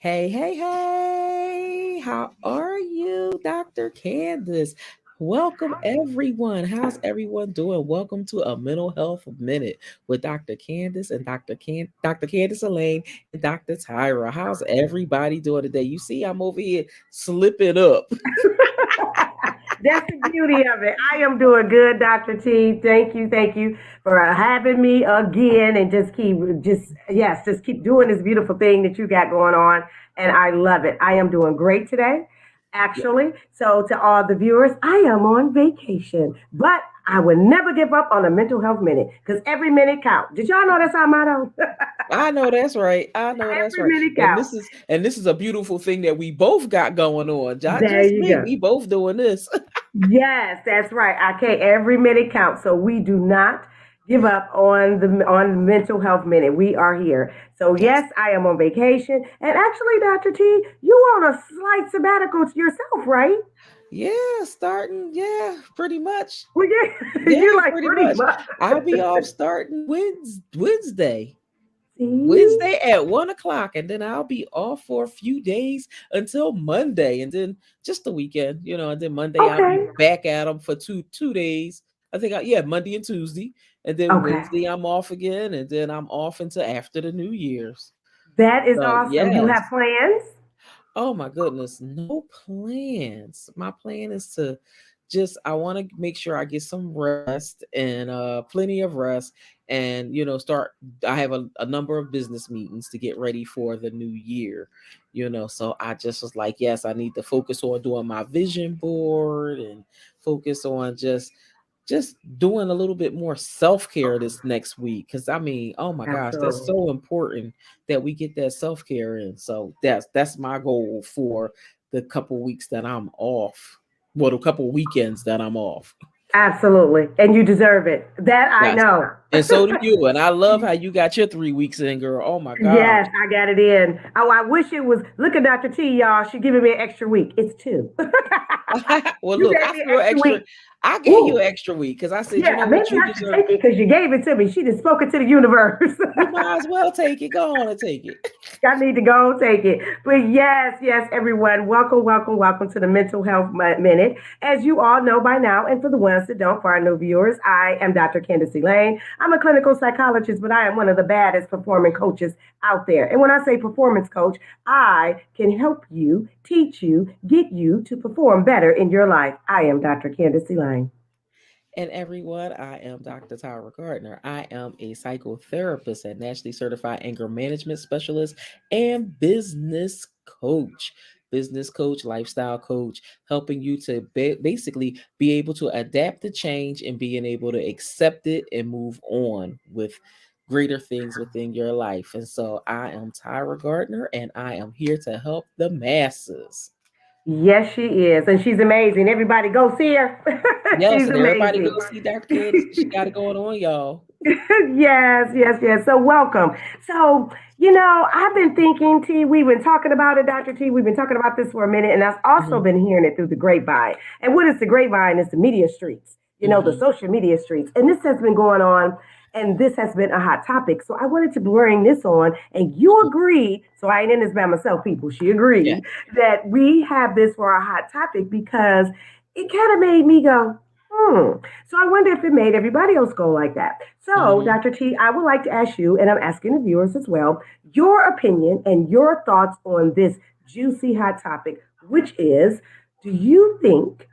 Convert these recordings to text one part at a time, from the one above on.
Hey, hey, hey, how are you, Dr. Candace? Welcome, everyone. How's everyone doing? Welcome to a Mental Health Minute with Dr. Candace and Dr. Candace Elaine and Dr. Tyra. How's everybody doing today? You see, I'm over here slipping up. That's the beauty of it. I am doing good, Dr. T. Thank you for having me again, and just keep doing this beautiful thing that you got going on, and I love it. I am doing great today, actually. So to all the viewers, I am on vacation, but I will never give up on a mental health minute because every minute counts. Did y'all know that's our motto? I know that's right. I know that's Every right. minute And counts. this is a beautiful thing that we both got going on. Not There just you me. go. We both doing this. Yes, that's right. Okay, every minute counts. So we do not give up on mental health minute. We are here. So Yes. yes, I am on vacation. And actually, Dr. T, you on a slight sabbatical to yourself, right? Yeah, starting. Yeah, pretty much. Well, yeah, Yeah, you're like pretty pretty much. much. I'll be off starting Wednesday. See? Wednesday at 1 o'clock, and then I'll be off for a few days until Monday, and then just the weekend, and then Monday I'll be Okay. back at them for two days. I think yeah, Monday and Tuesday, and then Okay. Wednesday I'm off again, and then I'm off until after the New Year's. That is So awesome. You have yes. plans? Oh my goodness, no plans. My plan is to just I want to make sure I get some rest and plenty of rest and start I have a number of business meetings to get ready for the new year. So I just was like, yes, I need to focus on doing my vision board and focus on just doing a little bit more self-care this next week because I mean, oh my gosh, that's Absolutely. so important that we get that self-care in. So that's my goal for the couple weeks that I'm off. Well, the couple weekends that I'm off. Absolutely. And you deserve it. That I Yes. know. And so do you. And I love how you got your 3 weeks in, girl. Oh my gosh. Yes, I got it in. Oh, I wish it was. Look at Dr. T, y'all. She giving me an extra week. It's two. Well, You look, gave I me an feel extra extra. week. I gave you Ooh, an extra week because I said, you yeah. know Maybe what, you I should deserve. take it because you gave it to me. She just spoke it to the universe. You might as well take it. Go on and take it. I need to go take it. But yes, everyone, welcome to the Mental Health Minute. As you all know by now, and for the ones that don't, for our new viewers, I am Dr. Candace Elaine. I'm a clinical psychologist, but I am one of the baddest performing coaches out there. And when I say performance coach, I can help you, teach you, get you to perform better in your life. I am Dr. Candace Elaine. And everyone, I am Dr. Tyra Gardner. I am a psychotherapist and nationally certified anger management specialist and business coach. Business coach, lifestyle coach, helping you to basically be able to adapt to change and being able to accept it and move on with greater things within your life. And so I am Tyra Gardner and I am here to help the masses. Yes, she is. And she's amazing. Everybody go see her. Yes, She's and everybody amazing. go see Dr. Candace. She got it going on, y'all. Yes. So welcome. So, I've been thinking, T, we've been talking about it, Dr. T. We've been talking about this for a minute, and I've also Mhm, been hearing it through the grapevine. And what is the grapevine? Is the media streets, the mhm. social media streets. And this has been going on, and this has been a hot topic. So I wanted to bring this on, and you agreed. So I ain't in this by myself, people. She Yeah. agreed that we have this for our hot topic because it kind of made me go, so I wonder if it made everybody else go like that. So, Mhm. Dr. T, I would like to ask you, and I'm asking the viewers as well, your opinion and your thoughts on this juicy hot topic, which is, do you think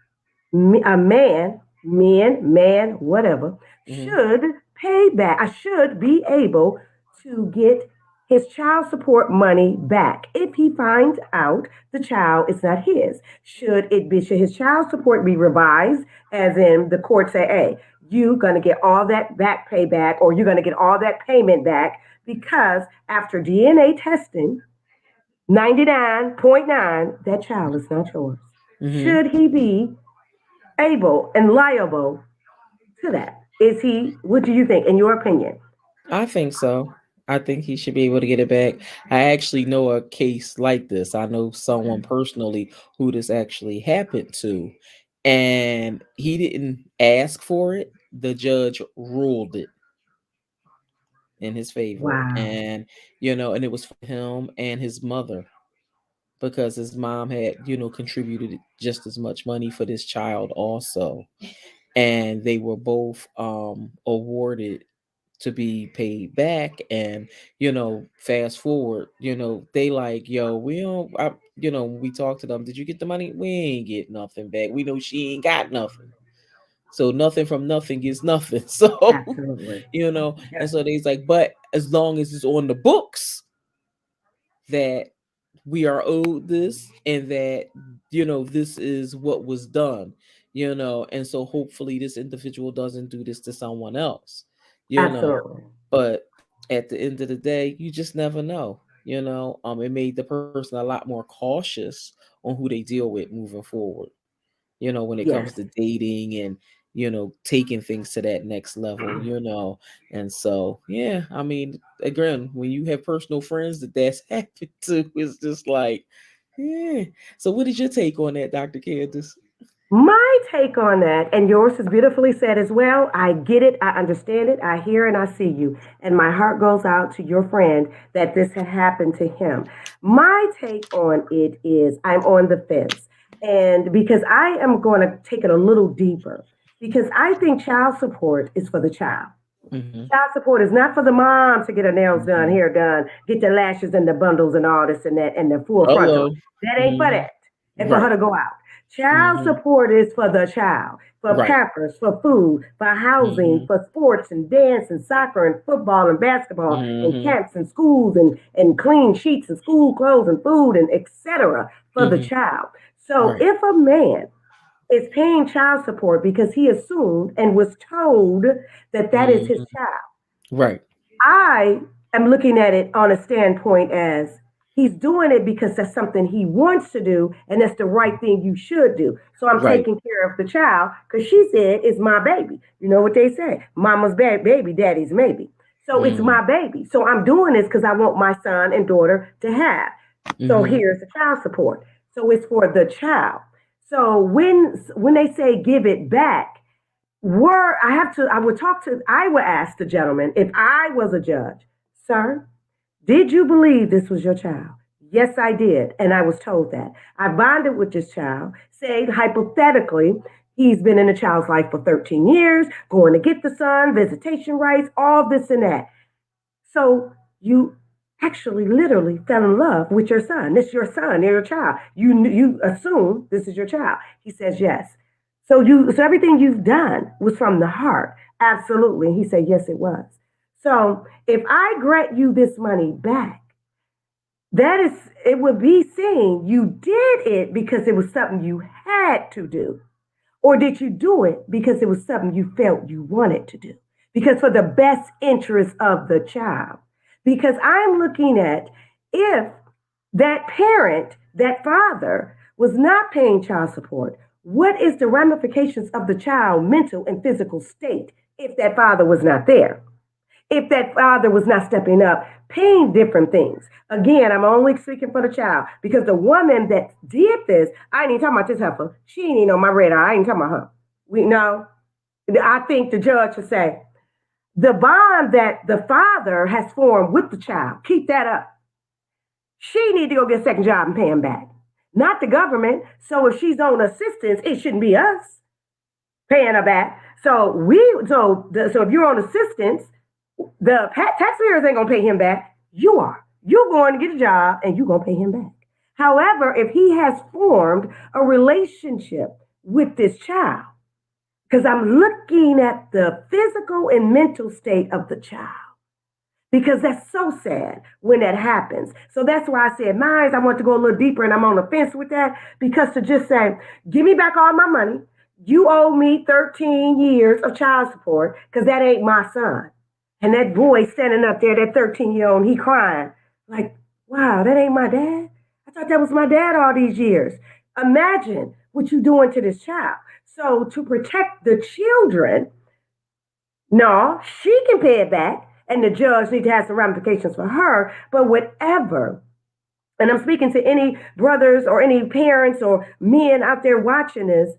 a man, whatever, Mhm. should pay back, I should be able to get his child support money back if he finds out the child is not his. Should his child support be revised, as in the court say, hey, you're gonna get all that back pay back, or you're gonna get all that payment back because after DNA testing, 99.9, that child is not yours. Mhm. Should he be able and liable to that? Is he, what do you think, in your opinion? I think so. I think he should be able to get it back. I actually know a case like this. I know someone personally who this actually happened to, and he didn't ask for it. The judge ruled it in his favor, Wow. and and it was for him and his mother. because his mom had, contributed just as much money for this child also. And they were both awarded to be paid back. And fast forward, they like, yo, we don't when we talked to them, did you get the money? We ain't get nothing back. We know she ain't got nothing. So nothing from nothing gets nothing. So Absolutely. and Yes. so they's like, but as long as it's on the books that we are owed this, and that this is what was done, and so hopefully this individual doesn't do this to someone else, you know Absolutely. but at the end of the day, you just never know. It made the person a lot more cautious on who they deal with moving forward, when it comes Yes. to dating and taking things to that next level, and so yeah, I mean, again, when you have personal friends that's happened to, it's just like, yeah. So what is your take on that, Dr. Candace? My take on that, and yours is beautifully said as well. I get it, I understand it, I hear and I see you. And my heart goes out to your friend that this had happened to him. My take on it is I'm on the fence. And because I am going to take it a little deeper, because I think child support is for the child. Mm-hmm. Child support is not for the mom to get her nails done, Mm-hmm. hair done, get the lashes and the bundles and all this and that, and the full frontal. Hello. That ain't for Mm-hmm. that. And for her Right. to go out. Child Mm-hmm. support is for the child, for Right. pampers, for food, for housing, Mm-hmm. for sports and dance and soccer and football and basketball and Mm-hmm. camps and schools and clean sheets and school clothes and food and etc. for the Mm-hmm. child. So Right. if a man is paying child support because he assumed and was told that that is his Mm-hmm. child, Right. I am looking at it on a standpoint as he's doing it because that's something he wants to do and that's the right thing you should do. So I'm Right. taking care of the child because she said it's my baby. You know what they say? Mama's baby, daddy's maybe. So it's Mm-hmm. my baby. So I'm doing this because I want my son and daughter to have. So Mm-hmm. here's the child support. So it's for the child. So when they say give it back, I would ask the gentleman if I was a judge, sir, did you believe this was your child? Yes, I did. And I was told that. I bonded with this child, say hypothetically, he's been in the child's life for 13 years, going to get the son, visitation rights, all this and that. So you actually literally fell in love with your son. This is your son, they're your child. You assume this is your child. He says yes. So everything you've done was from the heart. Absolutely. He said, yes, it was. So if I grant you this money back, that is it would be saying you did it because it was something you had to do. Or did you do it because it was something you felt you wanted to do? Because for the best interest of the child. Because I'm looking at if that parent, that father, was not paying child support, what is the ramifications of the child mental and physical state if that father was not there? If that father was not stepping up, paying different things. Again, I'm only speaking for the child because the woman that did this, I ain't even talking about this heifer. She ain't even on my radar. I ain't talking about her. We know. I think the judge should say the bond that the father has formed with the child, keep that up. She need to go get a second job and pay him back, not the government. So if she's on assistance, it shouldn't be us paying her back. So if you're on assistance, the taxpayers ain't gonna pay him back. You are. You're going to get a job and you're gonna pay him back. However, if he has formed a relationship with this child, because I'm looking at the physical and mental state of the child, because that's so sad when that happens. So that's why I said, mine, I want to go a little deeper and I'm on the fence with that because to just say, give me back all my money. You owe me 13 years of child support because that ain't my son. And that boy standing up there, that 13-year-old, he crying like, wow, that ain't my dad. I thought that was my dad all these years. Imagine what you doing to this child. So to protect the children, no, she can pay it back, and the judge need to have some ramifications for her. But whatever, and I'm speaking to any brothers or any parents or men out there watching this,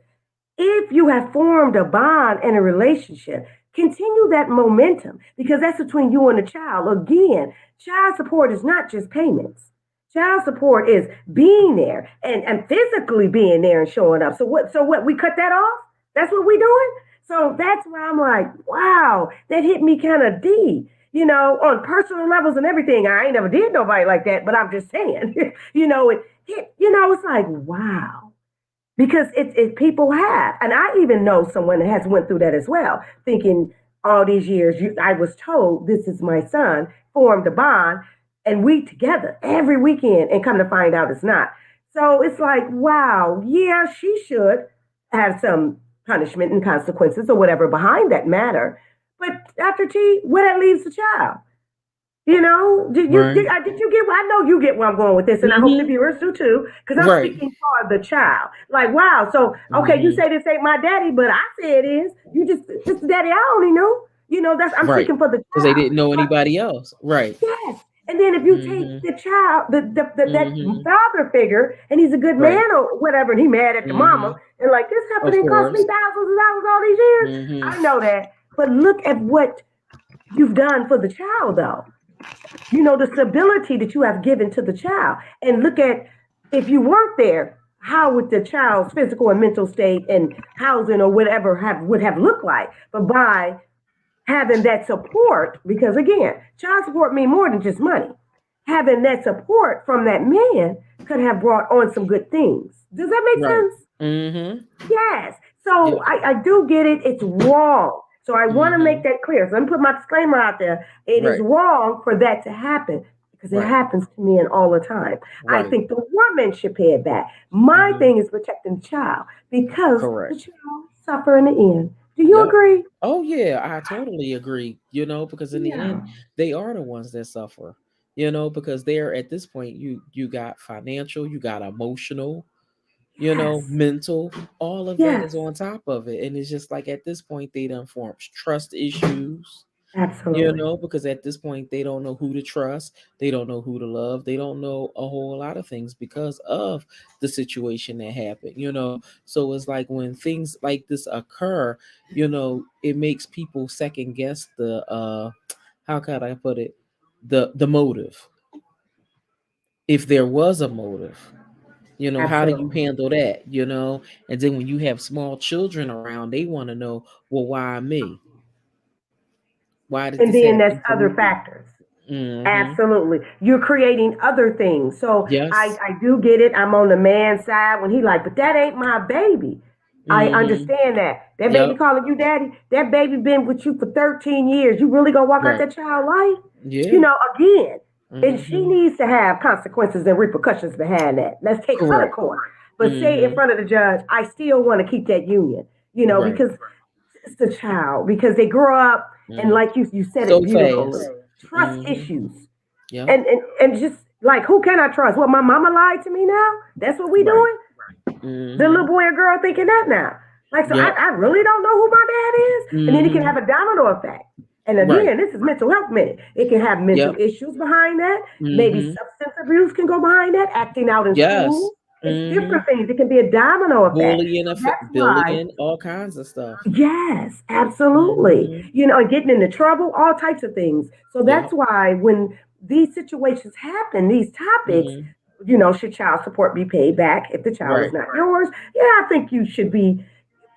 if you have formed a bond and a relationship, continue that momentum because that's between you and the child. Again, child support is not just payments. Child support is being there and physically being there and showing up. So what we cut that off? That's what we doing? So that's why I'm like, wow, that hit me kind of deep. On personal levels and everything. I ain't never did nobody like that, but I'm just saying, it hit, it's like, wow. Because it people have, and I even know someone that has went through that as well, thinking all these years, I was told this is my son, formed a bond, and we together every weekend, and come to find out it's not. So it's like, wow, yeah, she should have some punishment and consequences or whatever behind that matter. But Dr. T, where that leaves the child? Did you Right. did you get? I know you get where I'm going with this, and I hope the Hmm. viewers do too, because I'm Right. speaking for the child. Like, wow, so okay, you Hmm. say this ain't my daddy, but I say it is. You just this is daddy I only knew. That's I'm Right. speaking for the Because they child. didn't know But anybody else. Right. yes, and then if you take Hmm. the child, that Hmm. father figure, and he's a good Right. man or whatever, and he mad at the mama, Hmm. and like this Of happening cost me course. thousands of dollars all these years. Hmm. I know that, but look at what you've done for the child, though. The stability that you have given to the child. And look at, if you weren't there, how would the child's physical and mental state and housing or whatever would have looked like? But by having that support, because again, child support means more than just money. Having that support from that man could have brought on some good things. Does that make Right. sense? Hmm. Yes. So Yep. I do get it. It's wrong. So I want to make Hmm. that clear. So let me put my disclaimer out there. It is Right. wrong for that to happen because it Right. happens to men all the time. I Right. think the woman should pay it back. My Hmm. thing is protecting the child because the Correct. child suffer in the end. Do you Yep. agree? Oh yeah, I totally agree. Because in the end, Yeah. they are the ones that suffer. Because they're at this point, you got financial, you got emotional, Yes. mental, all of that is Yes. on top of it. And it's just like at this point they done form trust issues, Absolutely. because at this point they don't know who to trust, they don't know who to love, they don't know a whole lot of things because of the situation that happened. So it's like when things like this occur, it makes people second guess the how can I put it, the motive, if there was a motive. How do you Absolutely. handle that? And then when you have small children around, they want to know, well, why me? Why did And this then that's happen to other me? factors. Mm-hmm. Absolutely. You're creating other things. So I, Yes. I do get it. I'm on the man's side when he like, but that ain't my baby. I Mm-hmm. understand that. That baby Yep. calling you daddy, that baby been with you for 13 years. You really gonna walk out Right. that child life? Yeah. Again. And she Mm-hmm. needs to have consequences and repercussions behind that. Let's take her to Correct. court. But say in Mm-hmm. front of the judge, I still want to keep that union, Right. because it's the child, because they grow up and Mm. like you said it So beautifully. fast. Trust Mm-hmm. issues Yep. and just like who can I trust? Well, my mama lied to me now. That's what we Right. doing. The Mm-hmm. little boy or girl thinking that now. Like so, I, Yep. I really don't know who my dad is, and then it can Mm-hmm. have a domino effect. And Right. again, this is mental health minute. It can have mental Yep. issues behind that. Maybe Mm-hmm. substance abuse can go behind that. Acting out in Yes. school. It's Mm-hmm. different things. It can be a domino effect. Bullying, So that's why. bullying, all kinds of stuff. Yes, absolutely. Mm-hmm. And getting into trouble, all types of things. So that's Yep. why when these situations happen, these topics, Mm-hmm. should child support be paid back if the child is Right. not yours? Yeah, I think you should be.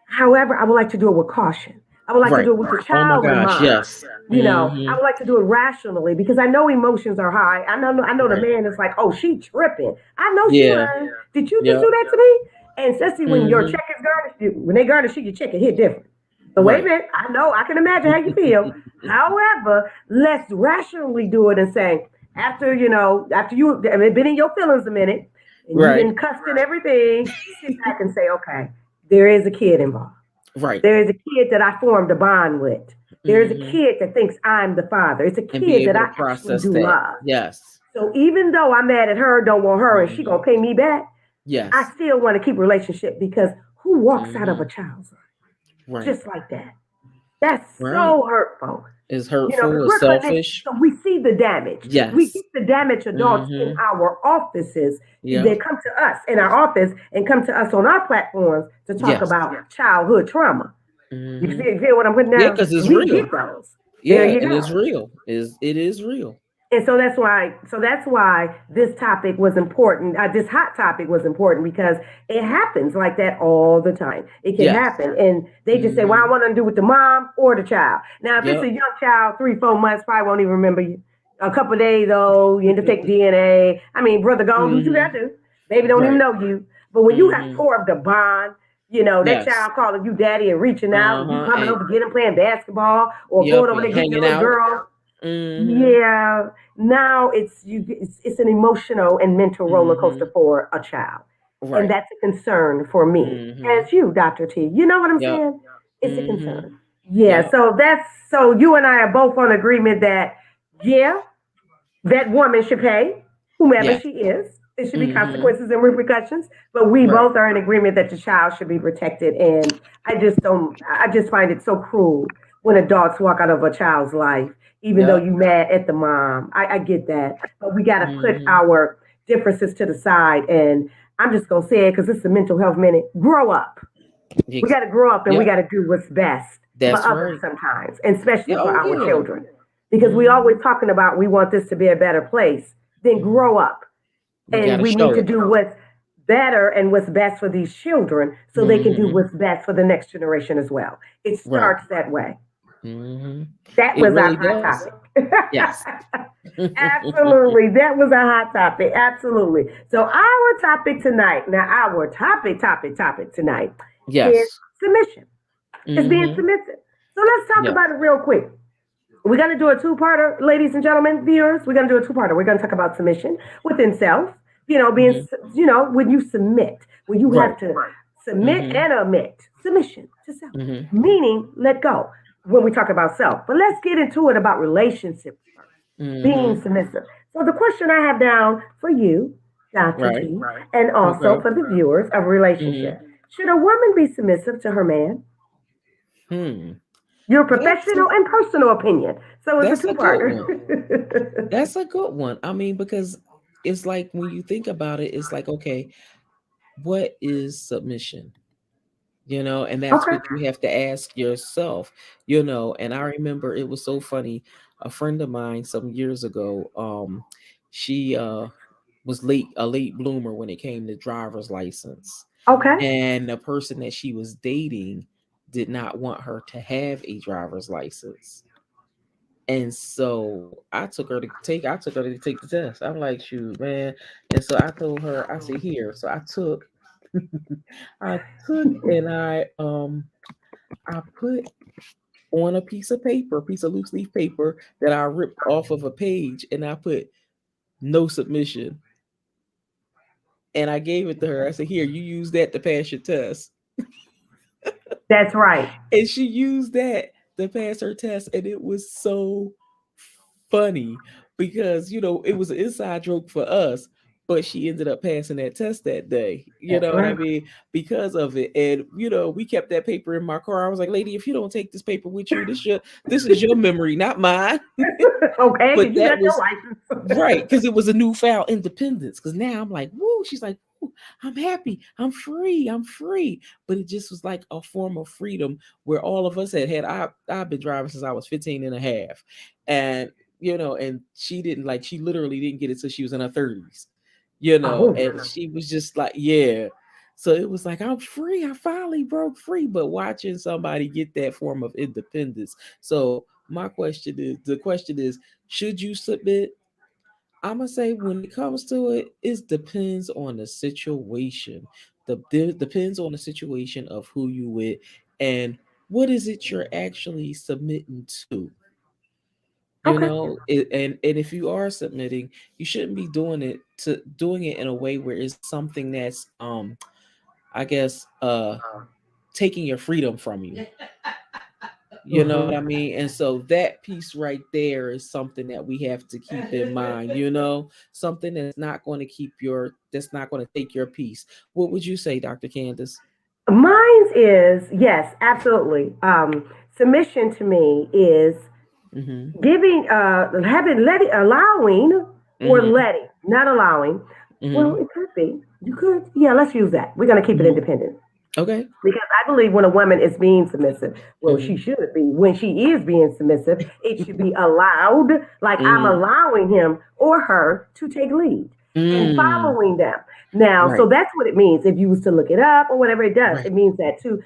However, I would like to do it with caution. I would like to Right. do it with the Oh my child in gosh, mind. yes. I Mhm. would like to do it rationally because I know emotions are high. I know the Right. man is like, oh, she tripping. I know she Yeah. lying. Did you just Yep. do that to me? And especially when your Mhm. check is garnished, when they garnish you, your check can hit different. So wait a Right. minute, I know, I can imagine how you feel. However, let's rationally do it and say, after you have been in your feelings a minute and you've Right. been cussed and everything, sit back and say, okay, there is a kid involved. Right. There is a kid that I formed a bond with. There is a Mhm. kid that thinks I'm the father. It's a And be kid that able to I actually process do that. love. Yes. So even though I'm mad at her, don't want her, and she Mhm. gonna pay me back, I Yes. still want to keep a relationship because who walks out of a Mhm. child's life Right. just like that? That's Right. so hurtful. It's Because hurtful, it's we're connected, selfish. so we see the damage. We Yes. get the damaged adults in Mhm. our offices. They Yep. come to us in our office and come to us on our platforms to talk Yes. about childhood trauma. You see, Mhm. you feel what I'm putting Yeah, down? because it's We real. get those. There Yeah, you and it's go. real. It is real. And so that's why this topic was important. This hot topic was important because it happens like that all the time. It can Yes. happen, and they just say, "Well, I Mhm. want to do with the mom or the child." Now, if it's a Yep. young child, 3, 4 months, probably won't even remember you. A couple of days old, you end up taking DNA. I mean, brother, go on, do what you got Mhm. to do. Baby don't even Right. know you. But when you have Mhm. tore up the bond, that Yes. child calling you daddy and reaching out, and you Uh-huh, coming and over, getting playing basketball, or yep, going over and there getting your hanging little out. girl. Mhm. Yeah, now it's an emotional and mental roller coaster Mhm. for a child, and Right. that's a concern for me Mhm. as you, Dr. T. You know what I'm Yep. saying? It's a Mhm. concern. Yeah, Yep. so you and I are both on agreement that yeah, that woman should pay whomever Yes. she is. There should be Mhm. consequences and repercussions, but we Right. both are in agreement that the child should be protected. And I just find it so cruel when adults walk out of a child's life, even though Yep. you mad at the mom. I get that, but we got to put Mhm. our differences to the side. And I'm just gonna say it because it's a mental health minute. Grow up. We Ex got to grow up and we Yep. got to do what's best for That's others right. sometimes, and especially Yeah, for oh, our yeah. children. Because we always Mhm. talking about we want this to be a better place. Then Mhm. grow up, We and gotta we need show to it. do what's better and what's best for these children so they can do Mhm. what's best for the next generation as well. It Right. starts that way. Mhm. That It was our really hot does. topic. Yes. Absolutely. That was a hot topic. Absolutely. So our topic tonight, now our topic tonight is Yes. submission. It's being Mhm. submissive. So let's talk Yep. about it real quick. We're going to do a two-parter, ladies and gentlemen, viewers. We're going to do a two-parter. We're going to talk about submission within self. Mhm. When you submit, when you have Right. to submit Mhm. and admit, submission to self, Mhm. meaning let go when we talk about self. But let's get into it about relationships first, being Mhm. submissive. So the question I have down for you, Dr. Right. T, and also Okay. for the viewers of Mhm. relationship, should a woman be submissive to her man? Hmm. Your That's a professional and personal opinion. So it's a that's a good two-parter. one. That's a good one. I mean, because it's like when you think about it, it's like, okay, what is submission? And that's Okay. what you have to ask yourself, and I remember it was so funny. A friend of mine some years ago, she was a late bloomer when it came to driver's license. Okay. And the person that she was dating did not want her to have a driver's license. And so I took her to take the test. I'm like, shoot, man. And so I told her, I said, here. So I took I took and I put on a piece of loose leaf paper that I ripped off of a page, and I put no submission. And I gave it to her. I said, here, you use that to pass your test. That's right. And she used that to pass her test, and it was so funny because it was an inside joke for us, but she ended up passing that test that day. You That's know what I right. mean? Because of it. And we kept that paper in my car. I was like, lady, if you don't take this paper with you, this is your memory, not mine. Okay, But because you that got your was license. right, because it was a newfound independence. Because now I'm like, woo, she's like, "Woo, I'm happy, I'm free, I'm free." But it just was like a form of freedom where all of us I've been driving since I was 15 and a half. And and she literally didn't get it till she was in her 30s, Oh, and she was just like, yeah. So it was like, I'm free, I finally broke free. But watching somebody get that form of independence. So the question is, should you submit? I'm gonna say when it comes to it, it depends on the situation. Depends on the situation of who you with and what is it you're actually submitting to. okay. And if you are submitting, you shouldn't be doing it in a way where it's something that's I guess taking your freedom from you. You know what Hmm. I mean? And so that piece right there is something that we have to keep in mind, something that's not going to take your peace. What would you say, Dr. Candace? Mine's is yes, absolutely. Submission to me is Mm-hmm. giving, having, letting, allowing, or Mm-hmm. letting, not allowing. Well, Mm-hmm. it could be. You could, yeah. Let's use that. We're gonna keep it Mm-hmm. independent. Okay. Because I believe when a woman is being submissive, well, she Mhm. should be. When she is being submissive, it should be allowed, like I'm Mhm. allowing him or her to take lead and Mm. following them. Now, so Right. that's what it means. If you was to look it up or whatever it does, Right. it means that to,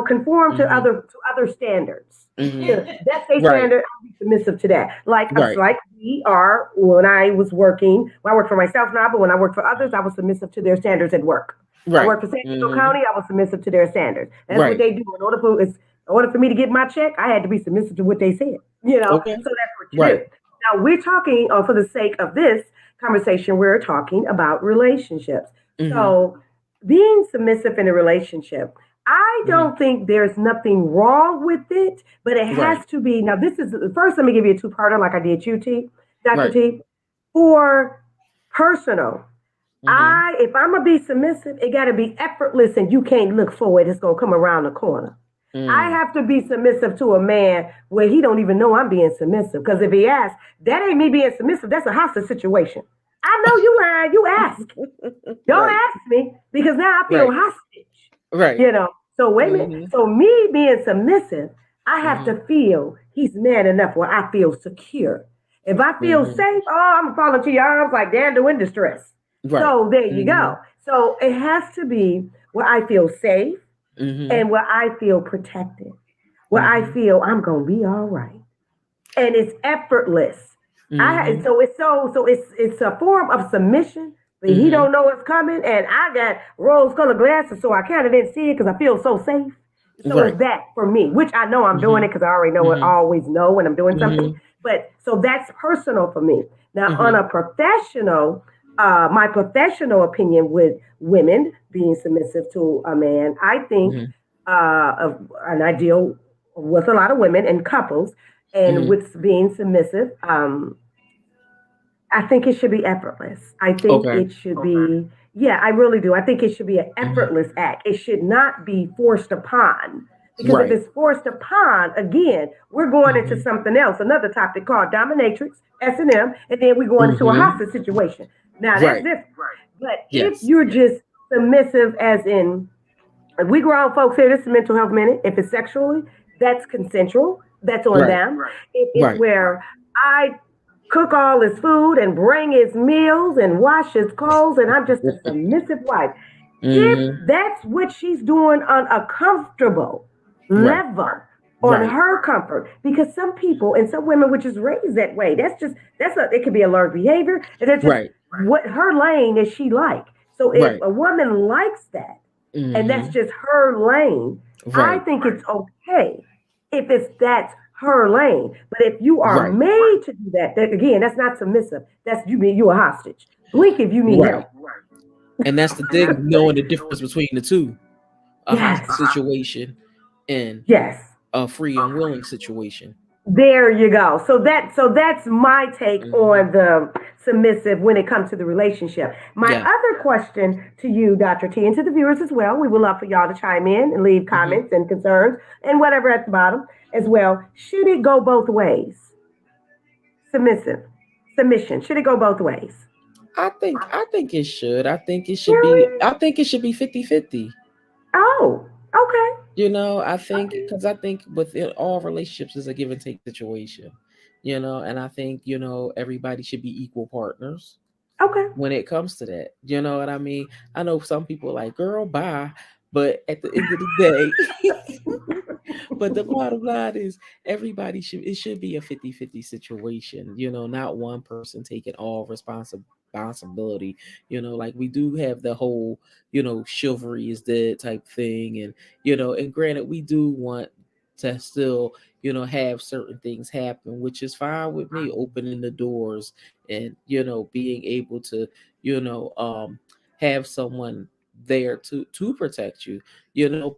conform Mhm. to other standards. Mhm. That's a Right. standard. I'll be submissive to that. Like it's Right. like we are when I was working. Well, I work for myself now, but when I worked for others, I was submissive to their standards at work. I Right. worked for San Diego Mhm. County. I was submissive to their standards. That's what Right. they do. In order for me to get my check, I had to be submissive to what they said. Okay. So that's what you Right. do. Now we're talking, for the sake of this conversation, we're talking about relationships. Mhm. So being submissive in a relationship, I Mhm. don't think there's nothing wrong with it, but it has Right. to be. Now, this is first. Let me give you a two-parter, like I did you, T, Doctor Right. T, for personal. Mhm. If I'm gonna be submissive, it gotta be effortless and you can't look for it. It's gonna come around the corner. I Mm. have to be submissive to a man where he don't even know I'm being submissive. Because if he asks, that ain't me being submissive, that's a hostage situation. I know you lying, you ask. Don't Right. ask me because now I feel Right. hostage. Right. You know. So wait a minute. Mhm. So me being submissive, I have Mhm. to feel he's man enough where I feel secure. If I feel Mhm. safe, I'm falling to your arms like Daniel in distress. Right. So there you Mhm. go. So it has to be where I feel safe Mhm. and where I feel protected, where I Mhm. feel I'm gonna be all right, and it's effortless. I Mhm. so it's so it's a form of submission, but he Mhm. don't know it's coming, and I got rose-colored glasses, so I kind of didn't see it because I feel so safe. So Right. it's that for me, which I know I'm doing Mhm. it because I already know it. I Mhm. always know when I'm doing something. Mhm. But so that's personal for me. Now, on Mhm. a professional, my professional opinion with women being submissive to a man, I think, Mhm. and I deal with a lot of women and couples, and Mhm. with being submissive, I think it should be effortless. I think Okay. it should be, yeah, I really do. I think it should be an Mhm. effortless act. It should not be forced upon. Because if Right. it's forced upon, again, we're going into Mhm. something else, another topic called dominatrix, S&M, and then we're going into a Mhm. hostage situation. Now that's Right. different. But if Yes. you're just submissive, as in, if we grown folks here, this is mental health minute. If it's sexually, that's consensual. That's on Right. them. If it's Right. where I cook all his food and bring his meals and wash his clothes, and I'm just a submissive wife. If Mhm. that's what she's doing on a comfortable Right. level, on Right. her comfort, because some people and some women were just raised that way. It could be a learned behavior, and it's just Right. what her lane is she like. So if Right. a woman likes that, and that's Mhm. just her lane, I Right. think it's okay if that's her lane. But if you are Right. made to do that, that again, that's not submissive. That's you a hostage. Blink if you need Right. help. And that's the thing, knowing the difference between the two, a hostage Yes. situation and Yes. a free and willing situation. There you go. So that's my take Mhm. on the submissive when it comes to the relationship. My Yeah. other question to you, Dr. T, and to the viewers as well, we would love for y'all to chime in and leave Mhm. comments and concerns and whatever at the bottom as well. Should it go both ways? Submissive, submission. Should it go both ways? I think it should. Really? I think it should be 50-50. Oh, okay. I think because I think within all relationships is a give and take situation. And I think, everybody should be equal partners Okay. when it comes to that. You know what I mean? I know some people are like, girl, bye. But at the end of the day, but the bottom line is it should be a 50-50 situation, not one person taking all responsibility. Like we do have the whole, chivalry is dead type thing. And granted, we do want to still, have certain things happen, which is fine with me, opening the doors and, being able to, have someone there to protect you.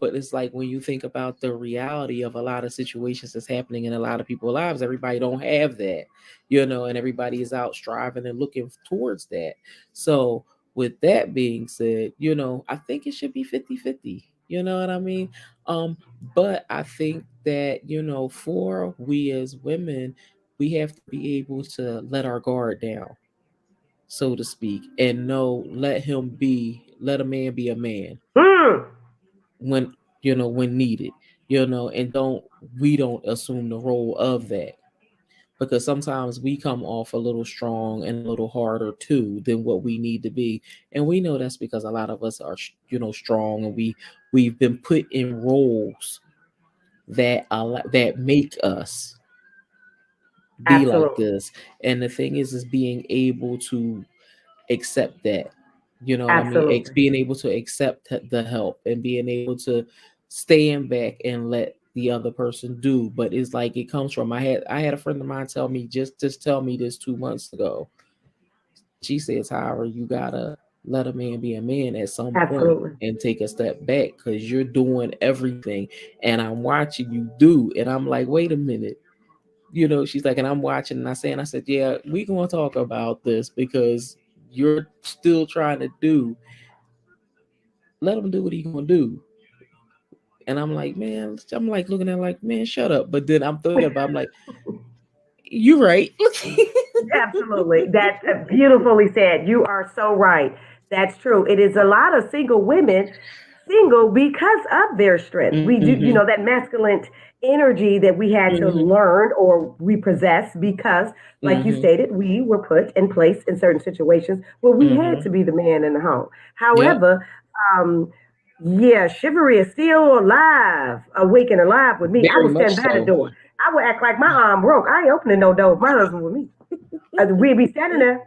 But it's like when you think about the reality of a lot of situations that's happening in a lot of people's lives, everybody don't have that, and everybody is out striving and looking towards that. So with that being said, I think it should be 50-50. You know what I mean? um but I think that, for we as women, we have to be able to let our guard down, so to speak, and let a man be a man. Hmm. when when needed, and don't assume the role of that, because sometimes we come off a little strong and a little harder too than what we need to be, and we know that's because a lot of us are strong, and we've been put in roles that make us be like Absolutely. this. And the thing is being able to accept that, what I mean, Absolutely. being able to accept the help and being able to stand back and let the other person do. But it's like it comes from, I had a friend of mine tell me, just tell me this 2 months ago. She says, however, you gotta let a man be a man at some point Absolutely. and take a step back, because you're doing everything and I'm watching you do. And I'm like, wait a minute. She's like, and I'm watching, and I said, yeah, we gonna talk about this, because you're still trying to do, let him do what he gonna do. And I'm like, man, I'm like looking at, like, man, shut up. But then I'm thinking about, I'm like, you right. Absolutely. That's beautifully said. You are so right. That's true. It is a lot of single women single because of their strength. We do, Mm-hmm. that masculine energy that we had to Mm-hmm. learn or we possess because, like you Mm-hmm. stated, we were put in place in certain situations where we had Mm-hmm. to be the man in the home. Yep. However, um, yeah, chivalry is still alive, awake and alive with me. I Very will much stand by the so. door. I would act like my arm broke. I ain't opening no door if my husband with me. We'd be standing there.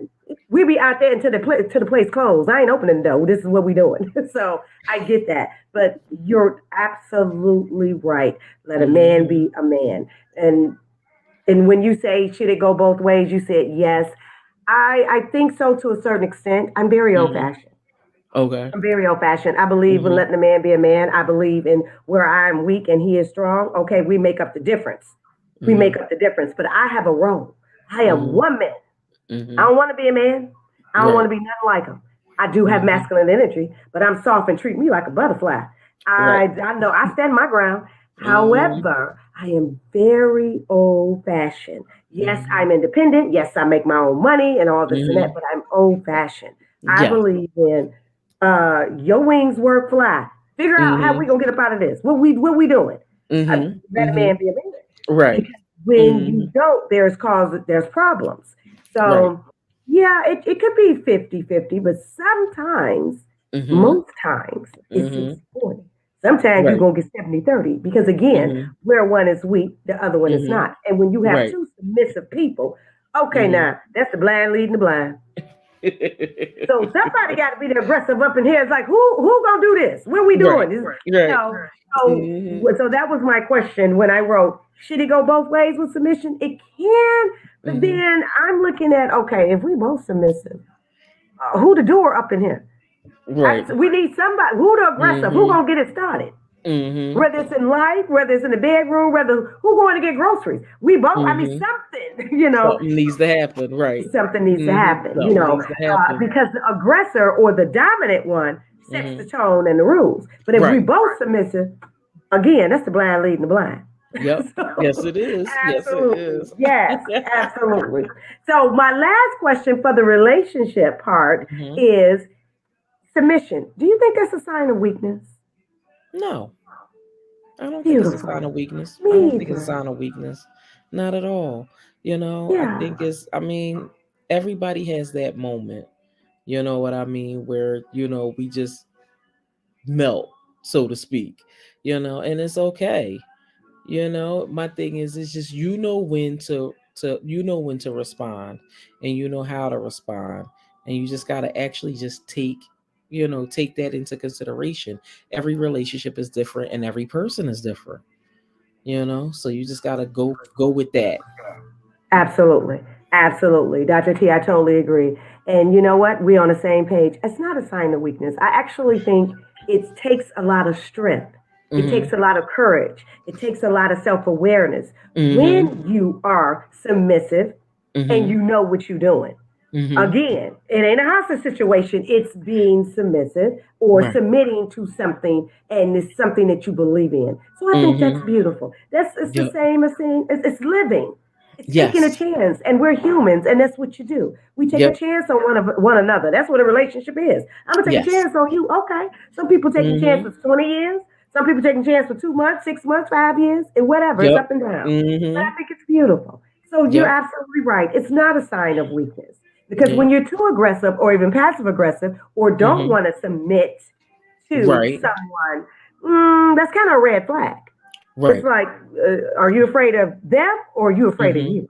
We'd be out there until the place closed. I ain't opening the door. This is what we doing. So I get that, but you're absolutely right. Let a man Mm-hmm. be a man, and when you say should it go both ways, you said yes. I think so to a certain extent. I'm very old Mm-hmm. fashioned. Okay. I'm very old fashioned. I believe in Mm-hmm. letting a man be a man. I believe in where I'm weak and he is strong. Okay, we make up the difference. We Mm-hmm. make up the difference. But I have a role. I am Mm-hmm. woman. I Mm-hmm. don't want to be a man. I don't want Right. to be nothing like him. I do have Mm-hmm. masculine energy, but I'm soft and treat me like a butterfly. Right. I know I stand my ground. Mm-hmm. However, I am very old fashioned. Yes, Mm-hmm. I'm independent. Yes, I make my own money and all this and that, Mm-hmm. but I'm old fashioned. I Yeah. believe in your wings work fly. Figure out how Mm-hmm. we gonna get up out of this. What we doing? Mm-hmm. Let a Mm-hmm. man be a man. Right. Because when Mm-hmm. you don't, there's problems. Right. So yeah, it could be 50-50, but sometimes, Mm-hmm. most times, it's Mm-hmm. 60-40. Sometimes you're Right. gonna get 70-30 because again, Mm-hmm. where one is weak, the other one is Mm-hmm. not. And when you have Right. two submissive people, okay, Mm-hmm. now that's the blind leading the blind. So somebody got to be the aggressive up in here. It's like, who gonna do this? What we Right. doing? Right. So Mm-hmm. so that was my question when I wrote, should it go both ways with submission? It can, but Mm-hmm. then I'm looking at, okay, if we both submissive, who the doer up in here? Right. We need somebody. Who the aggressive? Who Mm-hmm. gonna get it started? Mm-hmm. Whether it's in life, whether it's in the bedroom, whether who going to get groceries. We both. I mean, Mm-hmm. something. Something needs to happen. Right. Something needs to Mm-hmm. happen, Something needs to happen. because the aggressor or the dominant one sets Mm-hmm. the tone and the rules. But if we Right. both submissive, again, that's the blind leading the blind. Yep. Yes, So, it is. Yes, it absolutely. is. Yes, absolutely. So, my last question for the relationship part Mm-hmm. is submission. Do you think that's a sign of weakness? No, I don't think it's a sign Beautiful. of weakness. I Me don't think it's a either. sign of weakness. Not at all. I Yeah, think I mean, everybody has that moment. You know what I mean? Where, we just melt, so to speak, and it's okay. My thing is, it's just, when to respond, and how to respond, and you just got to actually just take that into consideration. Every relationship is different, and every person is different, so you just got to go with that. absolutely. Absolutely. Dr. T, I totally agree. And you know what? We're on the same page. It's not a sign of weakness. I actually think it takes a lot of strength. It Mhm. takes a lot of courage. It takes a lot of self awareness Mhm. when you are submissive and Mhm. you know what you're doing. Mhm. Again, it ain't a hostage situation. It's being submissive or Right. submitting to something, and it's something that you believe in. So I think that's Mhm. beautiful. That's It's the Yep. same as saying it's living. It's taking a Yes. chance, and we're humans, and that's what you do. We take a Yep. chance on one another. That's what a relationship is. I'm gonna take a Yes. chance on you. Okay. Some people taking Mhm. chances 20 years. Some people taking chance for 2 months, 6 months, 5 years, and whatever. It's Yep. up and down. But I Mhm. think it's beautiful. So you're Yep. absolutely right. It's not a sign of weakness because when Yep. you're too aggressive or even passive aggressive or don't Mhm. want to submit to Right. someone, that's kind of a red flag. It's Right. like, are you afraid of them or are you afraid of Mhm. you?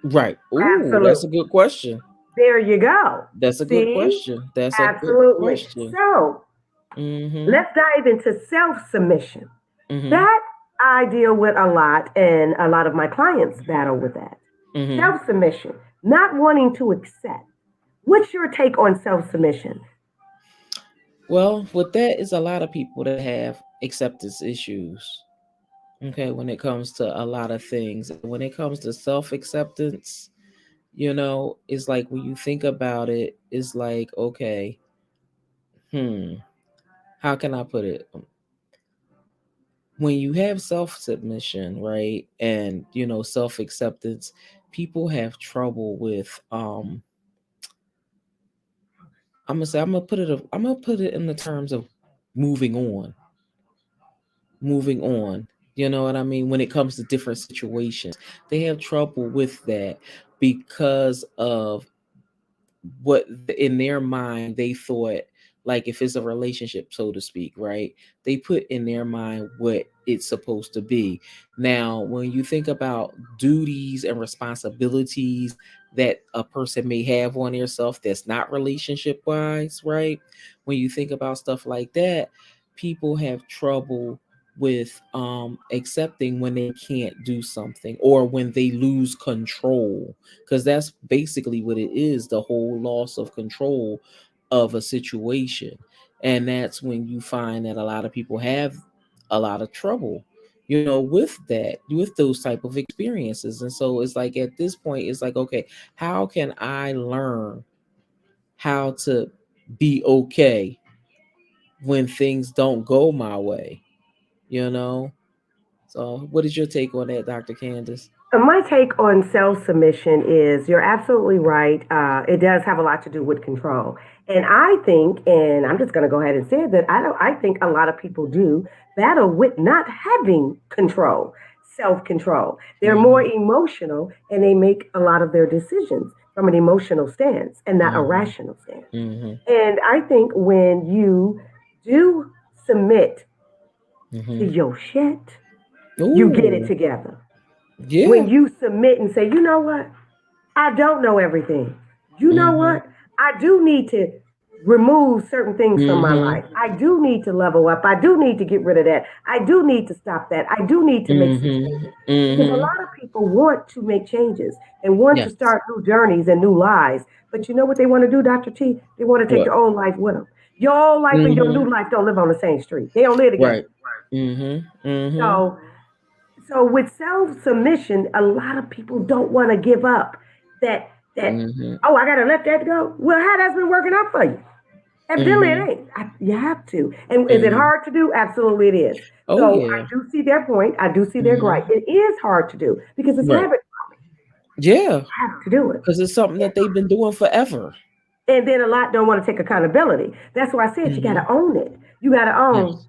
Right. Ooh, that's a Absolutely. good question. There you go. That's a good See? question. That's a good Absolutely. question. So Mhm. let's dive into self submission. Mhm. That I deal with a lot, and a lot of my clients battle with that. Mhm. Self submission, not wanting to accept. What's your take on self submission? Well, with that is a lot of people that have acceptance issues. Okay, when it comes to a lot of things, when it comes to self acceptance, it's like when you think about it, it's like, okay, hmm, how can I put it? When you have self submission, right, and self acceptance, people have trouble with I'm gonna put it in the terms of moving on, moving on. You know what I mean? When it comes to different situations, they have trouble with that because of what in their mind they thought, like if it's a relationship, so to speak, right? They put in their mind what it's supposed to be. Now when you think about duties and responsibilities that a person may have on yourself that's not relationship wise, right? When you think about stuff like that, people have trouble with accepting when they can't do something or when they lose control, because that's basically what it is, the whole loss of control of a situation. And that's when you find that a lot of people have a lot of trouble, with that, with those type of experiences. And so it's like at this point it's like, okay, how can I learn how to be okay when things don't go my way, you know so what is your take on that, Dr. Candace? My take on self submission is you're absolutely right. It does have a lot to do with control. And I think, and I'm just going to go ahead and say that I think a lot of people do battle with not having control, self control. They're more Mm-hmm. emotional and they make a lot of their decisions from an emotional stance and not a Mm-hmm. rational stance. Mm-hmm. And I think when you do submit to Mm-hmm. your shit, you get it Ooh. together. When Yeah. you submit and say, you know what? I don't know everything. You know Mhm. what? I do need to remove certain things from my Mhm. life. I do need to level up. I do need to get rid of that. I do need to stop that. I do need to make some Mhm. changes. Because a Mhm. lot of people want to make changes and want to Yes. start new journeys and new lives. But you know what they want to do, Dr. T? They want to take What? their old life with them. Your old life and your Mhm. new life don't live on the same street. They don't live together. Right. Mhm. Mhm. So so with self submission, a lot of people don't want to give up. That Mhm. oh, I gotta let that go. Well, how that's been working out for you? Evidently, it Mhm. ain't. You have to. And is it Mhm. hard to do? Absolutely, it is. Oh So I yeah. do see their point. I do see their gripe. Mhm. It is hard to do because it's Right. habit. Yeah. You have to do it. Because it's something that they've been doing forever. And then a lot don't want to take accountability. That's why I said you got to Mhm. own it. You got to own. Yes.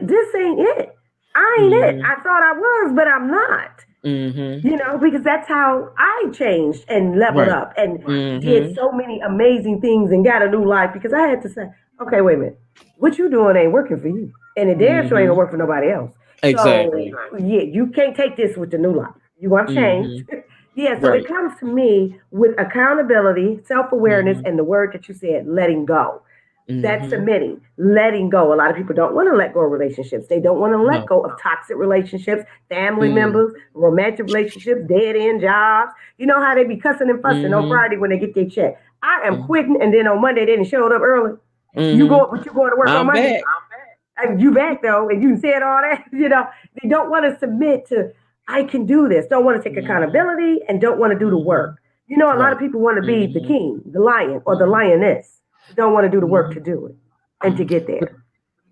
This ain't it. I ain't it. Mhm. I thought I was, but I'm not. Mhm. Because that's how I changed and leveled Right. up and did Mhm. so many amazing things and got a new life because I had to say, okay, wait a minute, what you doing ain't working for you, and it damn sure ain't gonna Mhm. work for nobody else. So Exactly. yeah, you can't take this with the new life. You want to change? Mhm. Yeah. So it Right. comes to me with accountability, self awareness, Mhm. and the word that you said, letting go. That's Mhm. submitting, letting go. A lot of people don't want to let go of relationships. They don't want to let No. go of toxic relationships, family Mm. members, romantic relationships, dead end jobs. You know how they be cussing and fussing on Mhm. Friday when they get their check. I am Mhm. quitting, and then on Monday they didn't show up early. Mhm. But you going to work on I'm Monday? back. And you back though, and you said all that. They don't want to submit to. I can do this. Don't want to take Mhm. accountability and don't want to do the Mhm. work. A lot of Right. people want to be the Mhm. king, the lion, or the Mhm. lioness. Don't want to do the work to Mhm. do it and to Mhm. get But there.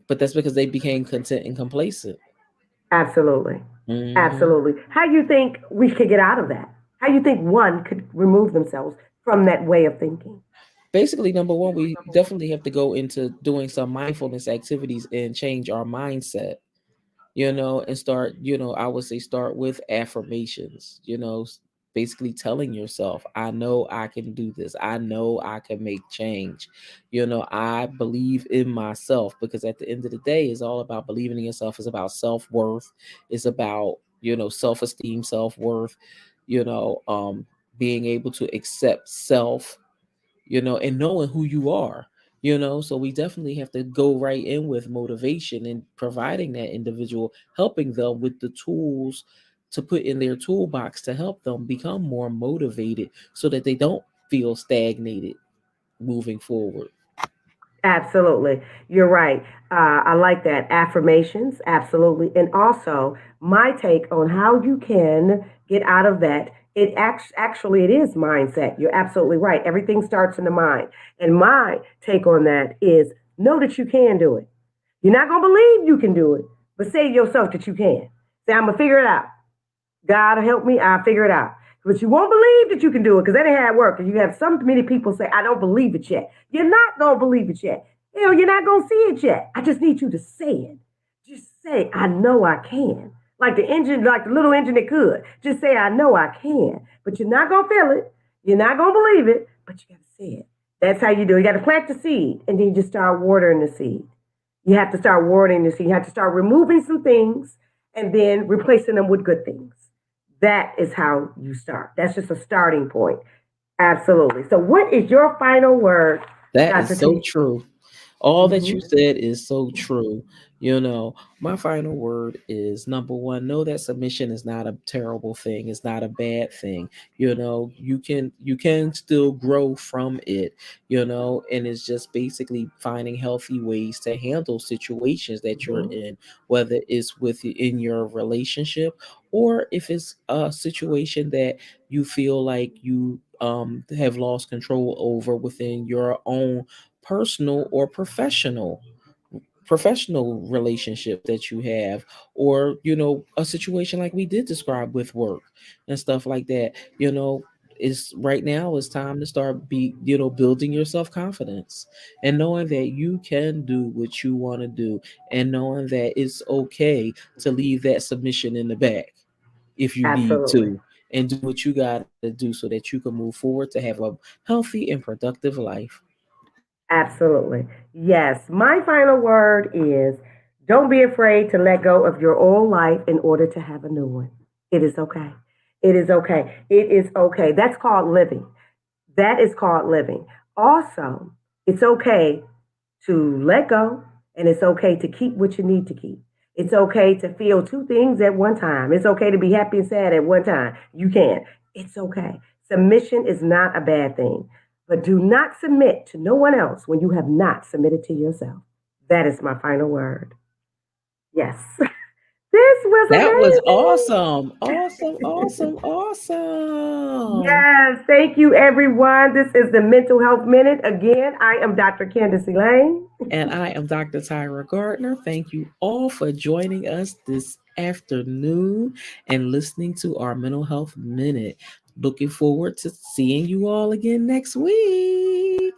but that's because they became content and complacent. Absolutely. Mhm. Absolutely. How you think we could get out of that? How you think one could remove themselves from that way of thinking? Basically, number one, we definitely have to go into doing some mindfulness activities and change our mindset, and start, I would say start with affirmations, basically telling yourself, I know I can do this. I know I can make change. I believe in myself, because at the end of the day, it's all about believing in yourself. It's about self worth. It's about, self esteem, self worth, you know, um, being able to accept self, and knowing who you are. So we definitely have to go right in with motivation and providing that individual, helping them with the tools to put in their toolbox to help them become more motivated so that they don't feel stagnated moving forward. Absolutely. You're right. I like that. Affirmations, absolutely. And also, my take on how you can get out of that. Actually, it is mindset. You're absolutely right. Everything starts in the mind. And my take on that is know that you can do it. You're not going to believe you can do it, but say to yourself that you can. Say, I'm going to figure it out. God help me, I'll figure it out. But you won't believe that you can do it because that ain't how it works. And you have so many people say, I don't believe it yet. You're not going to believe it yet. You're not going to see it yet. I just need you to say it. Just say, I know I can. Like the engine, like the little engine that could. Just say, I know I can. But you're not going to feel it. You're not going to believe it, but you got to say it. That's how you do it. You got to plant the seed and then you just start watering the seed. You have to start watering the seed. You have to start removing some things and then replacing them with good things. That is how you start. That's just a starting point. Absolutely. So, what is your final word, That Dr. is so T? true. All that Hmm. you said is so true. My final word is number one, know that submission is not a terrible thing. It's not a bad thing. You can still grow from it, and it's just basically finding healthy ways to handle situations that you're Hmm. in, whether it's in your relationship, or if it's a situation that you feel like you have lost control over within your own personal or professional relationship that you have, or a situation like we did describe with work and stuff like that. Is right now it's time to start building your self-confidence and knowing that you can do what you want to do, and knowing that it's okay to leave that submission in the back if you need Absolutely. to, and do what you got to do so that you can move forward to have a healthy and productive life. Absolutely. Yes. My final word is don't be afraid to let go of your old life in order to have a new one. It is okay. It is okay. It is okay. That's called living. That is called living. Also, it's okay to let go and it's okay to keep what you need to keep. It's okay to feel two things at one time. It's okay to be happy and sad at one time. You can. It's okay. Submission is not a bad thing, but do not submit to no one else when you have not submitted to yourself. That is my final word. Yes. This That was was awesome. Awesome, awesome, awesome. Yes, thank you, everyone. This is the Mental Health Minute. Again, I am Dr. Candace Elaine. And I am Dr. Tyra Gardner. Thank you all for joining us this afternoon and listening to our Mental Health Minute. Looking forward to seeing you all again next week.